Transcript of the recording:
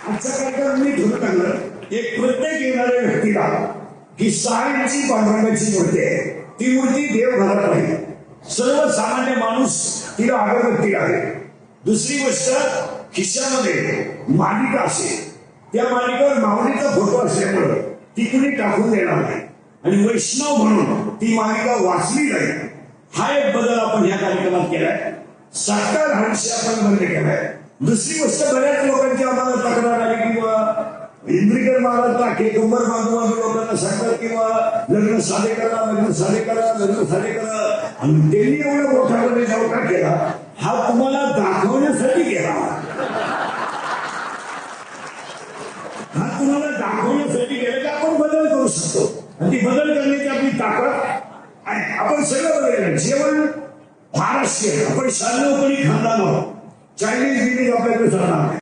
आजचा कार्यक्रम मी ठरवून टाकलं एक प्रत्येक येणाऱ्या व्यक्तीला की 6 इंची पांडुरंगाची मूर्ती आहे, ती मूर्ती देवघरात नाही, सर्वसामान्य माणूस तिला अगरबत्ती लागेल. दुसरी गोष्ट, खिशामध्ये मालिका असेल, त्या मालिकेवर माऊलीचा फोटो असल्यामुळं ती कुणी टाकून देणार नाही आणि वैष्णव म्हणून ती मालिका वाचली जाईल. हा एक बदल आपण या कार्यक्रमात केलाय. साकार हास्य आपण बंद केलाय. दुसरी गोष्ट, बऱ्याच लोकांची आम्हाला तक्रार आली किंवा इंद्रिकर महाराज टाके कंबर बांधू लोकांना सांगतात किंवा लग्न साधे करा, लग्न साधे करा, लग्न साधे करा. आणि त्यांनी एवढा मोठ्यामध्ये जाऊ का केला, हा तुम्हाला दाखवण्यासाठी केला. हा तुम्हाला दाखवण्यासाठी केला की आपण बदल करू शकतो आणि ती बदल करण्याची आपली ताकद आहे. आपण सगळं बदल, जेवण महाराष्ट्रीयन, आपण शाल्लोकणी खानदान आहोत. चायनीज बिनीज आपल्याकडे चालणार